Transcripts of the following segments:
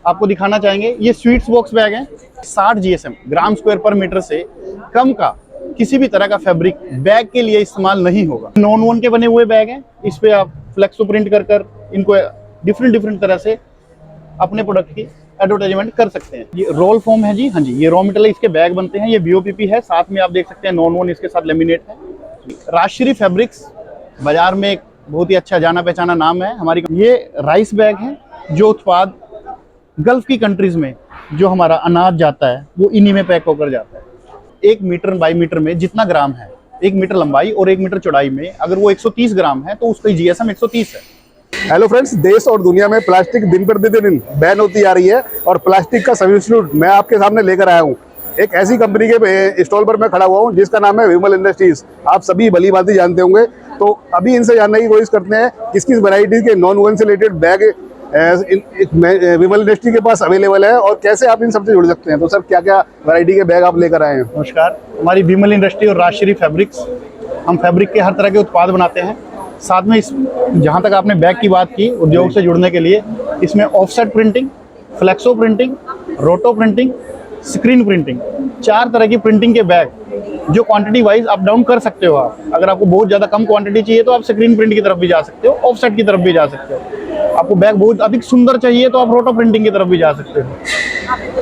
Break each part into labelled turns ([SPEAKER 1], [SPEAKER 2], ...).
[SPEAKER 1] आपको दिखाना चाहेंगे, ये स्वीट्स बॉक्स बैग है। 60 GSM ग्राम स्क्वायर पर मीटर से कम का किसी भी तरह का फैब्रिक बैग के लिए इस्तेमाल नहीं होगा। नॉन वोन के बने हुए बैग हैं। इस पे आप फ्लेक्सो प्रिंट कर इनको डिफरेंट तरह से अपने प्रोडक्ट की एडवर्टाइजमेंट कर सकते हैं। ये रोल फॉर्म है जी, हाँ जी, ये रॉ मटेरियल इसके बैग बनते हैं। ये BOPP है, साथ में आप देख सकते हैं नॉन वोन इसके साथ लेमिनेट है। राजश्री फैब्रिक्स बाजार में एक बहुत ही अच्छा जाना पहचाना नाम है हमारी। ये राइस बैग है, जो उत्पाद गल्फ की कंट्रीज में जो हमारा अनाज जाता है वो इन्हीं में पैक होकर जाता है। 1 मीटर बाई मीटर में जितना ग्राम है, 1 मीटर लंबाई और 1 मीटर चौड़ाई में अगर वो 130 ग्राम है तो उसका GSM 130 है।
[SPEAKER 2] हेलो फ्रेंड्स, देश और दुनिया में प्लास्टिक दिन प्रतिदिन बैन होती जा रही है और प्लास्टिक का सब्स्टिट्यूट मैं आपके सामने लेकर आया हूँ। एक ऐसी कंपनी के स्टॉल पर मैं खड़ा हुआ हूँ जिसका नाम है विमल इंडस्ट्रीज। आप सभी भली भांति जानते होंगे। तो अभी इनसे जानने की कोशिश करते हैं किस किस वैरायटी के नॉन वोवन से रिलेटेड बैग विमल इंडस्ट्री के पास अवेलेबल है और कैसे आप इन सबसे जुड़ सकते हैं। तो सर, क्या क्या वैरायटी के बैग आप लेकर आए हैं?
[SPEAKER 1] नमस्कार, हमारी विमल इंडस्ट्री और राजश्री फैब्रिक्स, हम फैब्रिक के हर तरह के उत्पाद बनाते हैं। साथ में इस जहाँ तक आपने बैग की बात की, उद्योग से जुड़ने के लिए इसमें ऑफसेट प्रिंटिंग, फ्लेक्सो प्रिंटिंग, रोटो प्रिंटिंग, स्क्रीन प्रिंटिंग, 4 तरह की प्रिंटिंग के बैग जो क्वांटिटी वाइज अप डाउन कर सकते हो आप। अगर आपको बहुत ज़्यादा कम क्वांटिटी चाहिए तो आप स्क्रीन प्रिंट की तरफ भी जा सकते हो, ऑफसेट की तरफ भी जा सकते हो। आपको बैग बहुत अधिक सुंदर चाहिए तो आप रोटो प्रिंटिंग की तरफ भी जा सकते हो।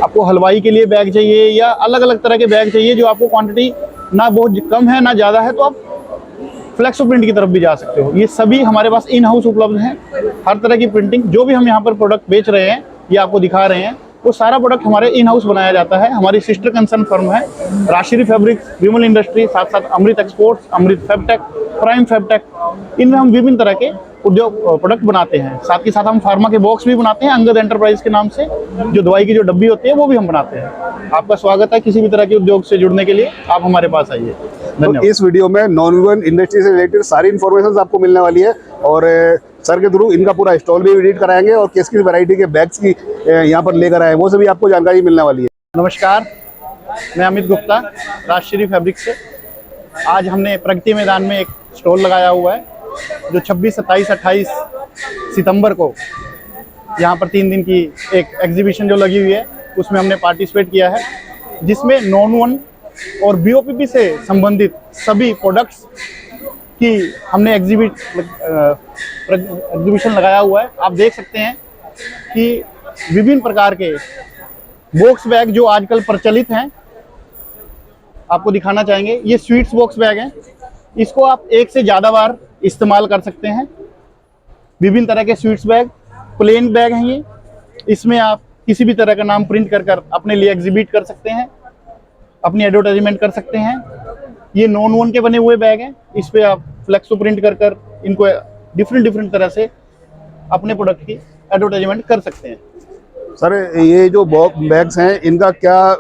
[SPEAKER 1] आपको हलवाई के लिए बैग चाहिए या अलग अलग तरह के बैग चाहिए जो आपको क्वांटिटी ना बहुत कम है ना ज़्यादा है, तो आप फ्लेक्सो प्रिंट की तरफ भी जा सकते हो। ये सभी हमारे पास इन हाउस उपलब्ध हैं। हर तरह की प्रिंटिंग, जो भी हम यहाँ पर प्रोडक्ट बेच रहे हैं या आपको दिखा रहे हैं, वो सारा प्रोडक्ट हमारे इन हाउस बनाया जाता है। हमारी सिस्टर कंसर्न फर्म है राजश्री फैब्रिक्स, विमल इंडस्ट्री, साथ साथ अमृत एक्सपोर्ट्स, अमृत फैबटेक, प्राइम फैबटेक, इनमें हम विभिन्न तरह के उद्योग प्रोडक्ट बनाते हैं। साथ ही साथ हम फार्मा के बॉक्स भी बनाते हैं अंगद एंटरप्राइज के नाम से। जो दवाई की जो डब्बी होती है वो भी हम बनाते हैं। आपका स्वागत है किसी भी तरह के उद्योग से जुड़ने के लिए, आप हमारे पास आइए।
[SPEAKER 2] तो इस वीडियो में नॉन वोवन इंडस्ट्री से रिलेटेड सारी इन्फॉर्मेशन आपको मिलने वाली है और सर के थ्रू इनका पूरा स्टॉल भी विजिट कराएंगे और किस किस वैरायटी के बैग्स की यहाँ पर लेकर आए वो सभी आपको जानकारी मिलने वाली है।
[SPEAKER 1] नमस्कार, मैं अमित गुप्ता, राजश्री फैब्रिक्स से। आज हमने प्रगति मैदान में एक स्टॉल लगाया हुआ है जो 26, 27, 28 सितंबर को यहाँ पर 3 दिन की एक एग्जीबिशन जो लगी हुई है उसमें हमने पार्टिसिपेट किया है, जिसमें नॉन वोवन और BOPP से संबंधित सभी प्रोडक्ट्स की हमने एग्जीबिशन लगाया हुआ है। आप देख सकते हैं कि विभिन्न प्रकार के बॉक्स बैग जो आजकल प्रचलित हैं, आपको दिखाना चाहेंगे। ये स्वीट्स बॉक्स बैग हैं। इसको आप 1 से ज़्यादा बार इस्तेमाल कर सकते हैं। विभिन्न तरह के स्वीट्स बैग, प्लेन बैग हैं ये। इसमें आप किसी भी तरह का नाम प्रिंट कर अपने लिए एग्जिबिट कर सकते हैं, अपनी एडवर्टाइजमेंट कर सकते हैं। ये नॉन वोवन के बने हुए बैग हैं। इस पे आप फ्लेक्सो प्रिंट कर इनको डिफरेंट तरह से अपने प्रोडक्ट की एडवर्टाइजमेंट कर सकते हैं।
[SPEAKER 2] सर, ये जो बैग्स हैं इनका क्या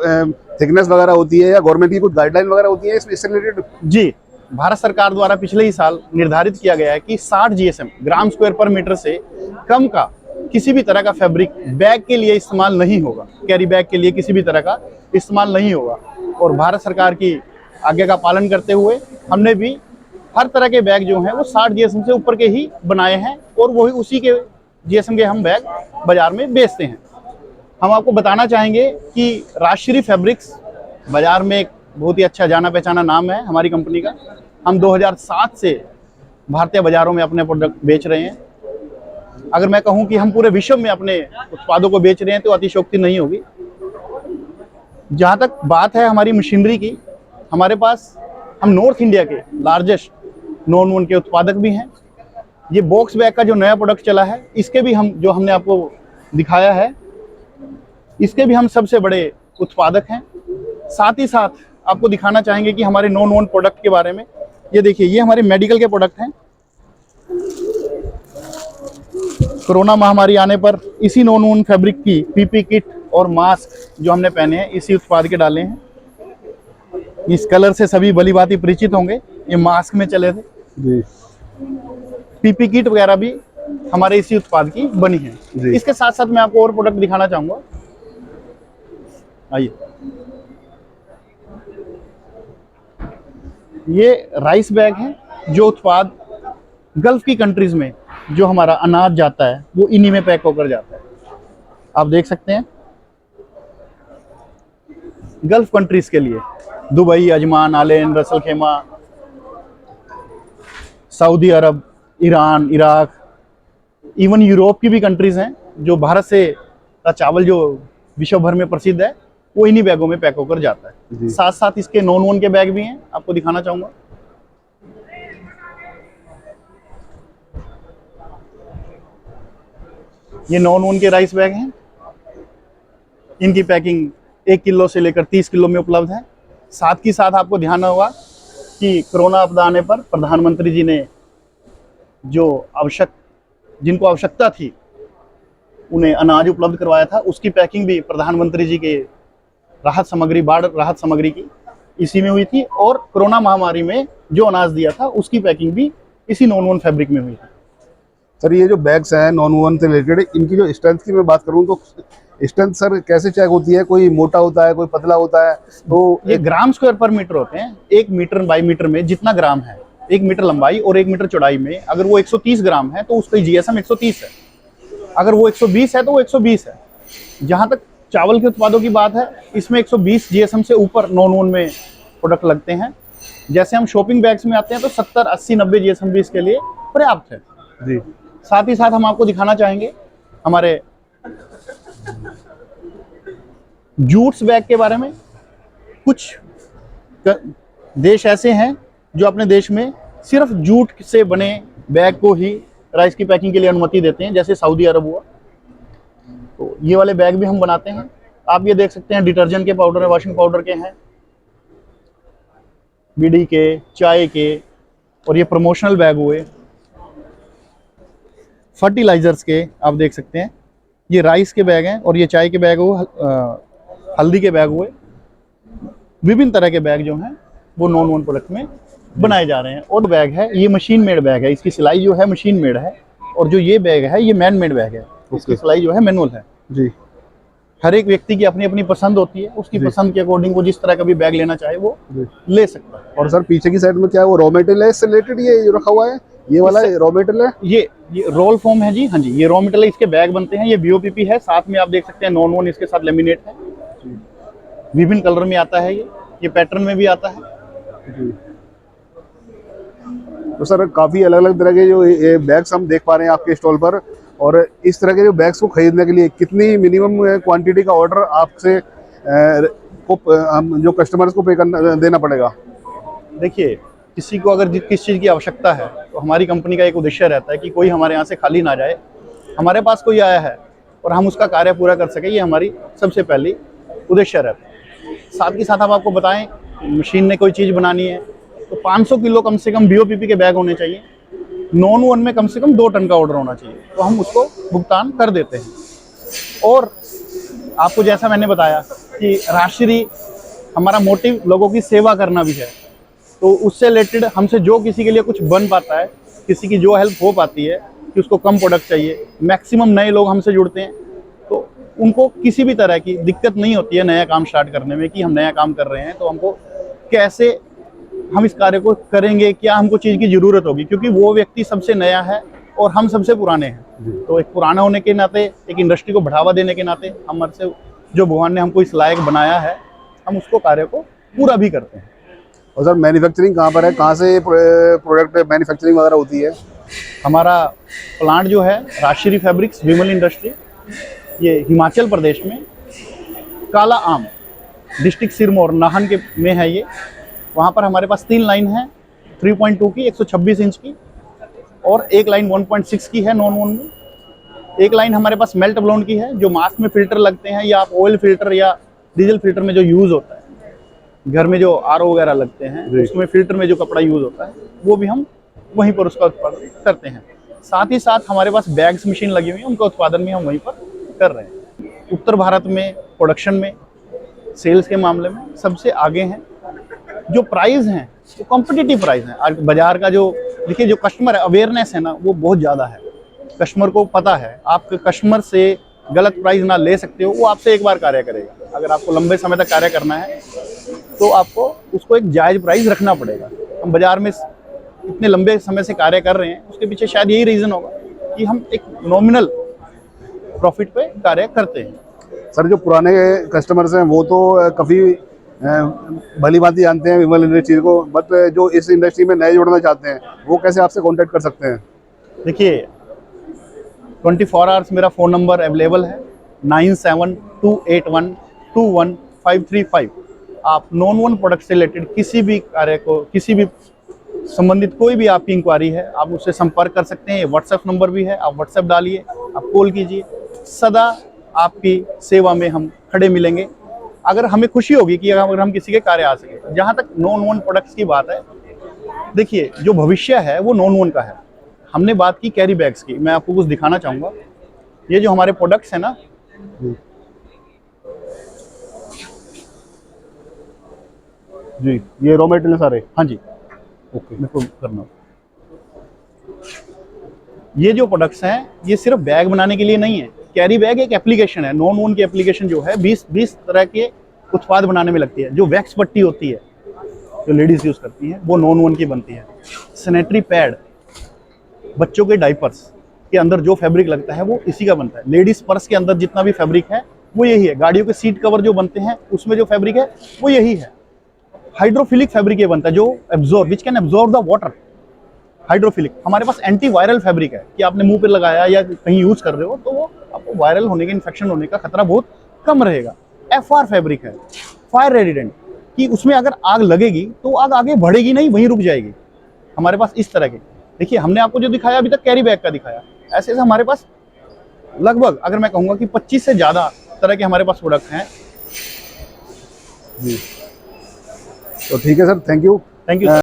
[SPEAKER 2] थिकनेस वगैरह होती है या गवर्नमेंट की कुछ गाइडलाइन वगैरह होती है इससे रिलेटेड?
[SPEAKER 1] जी, भारत सरकार द्वारा पिछले ही साल निर्धारित किया गया है कि 60 GSM ग्राम स्क्वायर पर मीटर से कम का किसी भी तरह का फैब्रिक बैग के लिए इस्तेमाल नहीं होगा। कैरी बैग के लिए किसी भी तरह का इस्तेमाल नहीं होगा। और भारत सरकार की आज्ञा का पालन करते हुए हमने भी हर तरह के बैग जो हैं वो 60 GSM से ऊपर के ही बनाए हैं और वही उसी के GSM के हम बैग बाजार में बेचते हैं। हम आपको बताना चाहेंगे कि राजश्री फैब्रिक्स बाजार में एक बहुत ही अच्छा जाना पहचाना नाम है हमारी कंपनी का। हम 2007 से भारतीय बाजारों में अपने प्रोडक्ट बेच रहे हैं। अगर मैं कहूं कि हम पूरे विश्व में अपने उत्पादों को बेच रहे हैं तो अतिशयोक्ति नहीं होगी। जहां तक बात है हमारी मशीनरी की, हमारे पास हम नॉर्थ इंडिया के लार्जेस्ट नॉन वोवन के उत्पादक भी हैं। ये बॉक्स बैग का जो नया प्रोडक्ट चला है, इसके भी हम जो हमने आपको दिखाया है, इसके भी हम सबसे बड़े उत्पादक हैं। साथ ही साथ आपको दिखाना चाहेंगे कि हमारे नॉन वोवन प्रोडक्ट के बारे में। ये देखिए, ये हमारे मेडिकल के प्रोडक्ट हैं। कोरोना महामारी आने पर इसी नॉन वोवन फैब्रिक की PP किट और मास्क जो हमने पहने हैं इसी उत्पाद के डाले हैं। इस कलर से सभी भली भांति परिचित होंगे, ये मास्क में चले थे
[SPEAKER 2] जी।
[SPEAKER 1] PP किट वगैरह भी हमारे इसी उत्पाद की बनी है। इसके साथ साथ मैं आपको और प्रोडक्ट दिखाना चाहूंगा। आइए, ये राइस बैग है जो उत्पाद गल्फ की कंट्रीज में जो हमारा अनाज जाता है वो इन्हीं में पैक होकर जाता है। आप देख सकते हैं गल्फ कंट्रीज के लिए दुबई, अजमान, आलेन, रसल खेमा, सऊदी अरब, ईरान, इराक, इवन यूरोप की भी कंट्रीज हैं जो भारत से का चावल जो विश्व भर में प्रसिद्ध है वो इन्हीं बैगों में पैक होकर जाता है। साथ साथ इसके नॉन वन के बैग भी हैं, आपको दिखाना चाहूंगा। ये नॉन वन के राइस बैग हैं, इनकी पैकिंग 1 किलो से लेकर 30 किलो में उपलब्ध है। साथ ही साथ आपको ध्यान होगा कि कोरोना आपदा आने पर प्रधानमंत्री जी ने जो जिनको आवश्यकता थी उन्हें अनाज उपलब्ध करवाया था, उसकी पैकिंग भी प्रधानमंत्री जी के राहत सामग्री, बाढ़ राहत सामग्री की इसी में हुई थी। और कोरोना महामारी में जो अनाज दिया था उसकी पैकिंग भी इसी नॉन वन फैब्रिक में हुई थी।
[SPEAKER 2] सर ये जो बैग्स हैं नॉन वन से रिलेटेड, इनकी जो स्ट्रेंथ की मैं बात करूं तो स्ट्रेंथ सर कैसे चेक होती है? कोई मोटा होता है, कोई पतला होता है? तो
[SPEAKER 1] ये ग्राम स्क्वायर पर मीटर होते हैं। 1 मीटर बाई मीटर में जितना ग्राम है, 1 मीटर लंबाई और 1 मीटर चौड़ाई में, अगर वो 130 ग्राम है तो उसका जीएसएम 130 है। अगर वो 120 है तो वो 120 है। जहां तक चावल के उत्पादों की बात है, इसमें 120 जीएसएम से ऊपर नॉन वन में प्रोडक्ट लगते हैं। जैसे हम शॉपिंग बैग्स में आते हैं तो 70, 80, 90 जीएसएम भी इसके लिए पर्याप्त है
[SPEAKER 2] जी।
[SPEAKER 1] साथ ही साथ हम आपको दिखाना चाहेंगे हमारे जूट्स बैग के बारे में। कुछ देश ऐसे हैं जो अपने देश में सिर्फ जूट से बने बैग को ही राइस की पैकिंग के लिए अनुमति देते हैं, जैसे सऊदी अरब हुआ। तो ये वाले बैग भी हम बनाते हैं। आप ये देख सकते हैं डिटर्जेंट के पाउडर है, वॉशिंग पाउडर के हैं, बीड़ी के, चाय के, और ये प्रमोशनल बैग हुए फर्टिलाइजर्स के। आप देख सकते हैं ये राइस के बैग हैं और ये चाय के बैग हुए, हल्दी के बैग हुए। विभिन्न तरह के बैग जो हैं वो नॉन वन प्रोडक्ट में बनाए जा रहे हैं। और बैग है ये मशीन मेड बैग है, इसकी सिलाई जो है मशीन मेड है। और जो ये बैग है ये मैन मेड बैग है, इसकी सिलाई जो है मैनुअल है
[SPEAKER 2] जी।
[SPEAKER 1] हर एक व्यक्ति की अपनी अपनी पसंद होती है, उसकी पसंद के अकॉर्डिंग वो जिस तरह का भी बैग लेना चाहे वो ले सकता है।
[SPEAKER 2] और सर पीछे की साइड में क्या है, वो रॉ मटेरियल है इससे रिलेटेड ये जो रखा हुआ है? ये वाला रॉ मटेरियल है?
[SPEAKER 1] ये रोल फॉर्म है जी। हाँ जी, ये रॉ मटेरियल है, इसके बैग बनते हैं। ये बीओपीपी है, साथ में आप देख सकते हैं नॉन वन इसके साथ लेमिनेट है। विभिन्न कलर में आता है, ये पैटर्न में भी आता है
[SPEAKER 2] जी। तो सर काफ़ी अलग अलग तरह के जो ये बैग्स हम देख पा रहे हैं आपके स्टॉल पर। और इस तरह के जो बैग्स को खरीदने के लिए कितनी मिनिमम क्वांटिटी का ऑर्डर आपसे हम जो कस्टमर्स को पे करना देना पड़ेगा?
[SPEAKER 1] देखिए, किसी को अगर किस चीज़ की आवश्यकता है तो हमारी कंपनी का एक उद्देश्य रहता है कि कोई हमारे यहाँ से खाली ना जाए। हमारे पास कोई आया है और हम उसका कार्य पूरा कर सके, ये हमारी सबसे पहली उद्देश्य रहता है। साथ ही साथ हम आपको बताएं, मशीन ने कोई चीज़ बनानी है तो 500 किलो कम से कम बीओपीपी के बैग होने चाहिए। नॉन वन में कम से कम 2 टन का ऑर्डर होना चाहिए, तो हम उसको भुगतान कर देते हैं। और आपको जैसा मैंने बताया कि राष्ट्रीय हमारा मोटिव लोगों की सेवा करना भी है, तो उससे रिलेटेड हमसे जो किसी के लिए कुछ बन पाता है, किसी की जो हेल्प हो पाती है कि उसको कम प्रोडक्ट चाहिए, मैक्सिमम नए लोग हमसे जुड़ते हैं तो उनको किसी भी तरह की दिक्कत नहीं होती है नया काम स्टार्ट करने में कि हम नया काम कर रहे हैं तो हमको कैसे हम इस कार्य को करेंगे, क्या हमको चीज़ की ज़रूरत होगी, क्योंकि वो व्यक्ति सबसे नया है और हम सबसे पुराने हैं। तो एक पुराना होने के नाते, एक इंडस्ट्री को बढ़ावा देने के नाते हमारे से जो भगवान ने हमको इस लायक बनाया है, हम उसको कार्य को पूरा भी करते हैं।
[SPEAKER 2] और सर मैन्युफैक्चरिंग कहाँ पर है, कहाँ से प्रोडक्ट मैन्युफैक्चरिंग वगैरह होती है?
[SPEAKER 1] हमारा प्लांट जो है राजश्री फैब्रिक्स विमल इंडस्ट्री, ये हिमाचल प्रदेश में काला आम डिस्ट्रिक्ट सिरमौर नाहन के में है ये। वहाँ पर हमारे पास 3 लाइन है, 3.2 की 126 इंच की, और एक लाइन 1.6 की है नॉन वन में। एक लाइन हमारे पास मेल्ट ब्लोन की है, जो मास्क में फिल्टर लगते हैं या आप ऑयल फिल्टर या डीजल फिल्टर में जो यूज़ होता है, घर में जो आरओ वगैरह लगते हैं उसमें फिल्टर में जो कपड़ा यूज़ होता है वो भी हम वहीं पर उसका उत्पादन करते हैं। साथ ही साथ हमारे पास बैग्स मशीन लगी हुई है, उनका उत्पादन भी हम वहीं पर कर रहे हैं। उत्तर भारत में प्रोडक्शन में, सेल्स के मामले में सबसे आगे हैं। जो प्राइस हैं वो कॉम्पिटिटिव प्राइस हैं। आज बाजार का जो देखिए, जो कस्टमर अवेयरनेस है ना, वो बहुत ज़्यादा है। कस्टमर को पता है, आप कस्टमर से गलत प्राइस ना ले सकते हो, वो आपसे एक बार कार्य करेगा। अगर आपको लंबे समय तक कार्य करना है तो आपको उसको एक जायज़ प्राइस रखना पड़ेगा। हम बाज़ार में इतने लंबे समय से कार्य कर रहे हैं, उसके पीछे शायद यही रीज़न होगा कि हम एक नॉमिनल प्रॉफिट पे कार्य करते हैं।
[SPEAKER 2] सर जो पुराने कस्टमर्स हैं वो तो काफ़ी भली भांति जानते हैं विमल इंडस्ट्रीज को, बट जो इस इंडस्ट्री में नए जुड़ना चाहते हैं वो कैसे आपसे कांटेक्ट कर सकते हैं?
[SPEAKER 1] देखिए 24 आवर्स मेरा फ़ोन नंबर अवेलेबल है 9728121535। आप नॉन वन प्रोडक्ट से रिलेटेड किसी भी कार्य को, किसी भी संबंधित कोई भी आपकी इंक्वायरी है, आप उससे संपर्क कर सकते हैं। व्हाट्सएप नंबर भी है, आप व्हाट्सएप डालिए, आप कॉल कीजिए, सदा आपकी सेवा में हम खड़े मिलेंगे। अगर हमें खुशी होगी कि अगर हम किसी के कार्य आ सके। जहाँ तक नॉन वन प्रोडक्ट्स की बात है, देखिए जो भविष्य है वो नॉन वन का है। हमने बात की कैरी बैग्स की, मैं आपको कुछ दिखाना चाहूँगा। ये जो हमारे प्रोडक्ट्स हैं ना,
[SPEAKER 2] जी ये रॉ मटेरियल सारे।
[SPEAKER 1] हाँ जी,
[SPEAKER 2] ओके।
[SPEAKER 1] मेरे को करना। ये जो प्रोडक्ट्स हैं ये सिर्फ बैग बनाने के लिए नहीं है। कैरी बैग एक एप्लीकेशन है, नॉन वोन की एप्लीकेशन जो है 20 तरह के उत्पाद बनाने में लगती है। जो वैक्स पट्टी होती है जो लेडीज यूज करती हैं वो नॉन वोन की बनती है। सैनिटरी पैड, बच्चों के डाइपर्स के अंदर जो फैब्रिक लगता है वो इसी का बनता है। लेडीज पर्स के अंदर जितना भी फैब्रिक है वो यही है। गाड़ियों के सीट कवर जो बनते हैं उसमें जो फैब्रिक है वो यही है। हाइड्रोफिलिक फैब्रिक ये बनता है जो absorb, which can absorb the water. Hydrophilic. हमारे पास एंटी वायरल फैब्रिक है कि आपने मुंह पे लगाया या कहीं यूज कर रहे हो तो वो आपको वायरल होने का, इन्फेक्शन होने का खतरा बहुत कम रहेगा। FR फैब्रिक है, फायर रेजिडेंट, कि उसमें अगर आग लगेगी तो आग आगे बढ़ेगी नहीं, वहीं रुक जाएगी। हमारे पास इस तरह के, देखिए हमने आपको जो दिखाया अभी तक कैरी बैग का दिखाया, ऐसे ऐसे हमारे पास लगभग अगर मैं कहूँगा कि 25 से ज़्यादा तरह के हमारे पास प्रोडक्ट हैं।
[SPEAKER 2] जी तो ठीक है sir, thank you.
[SPEAKER 1] Thank you.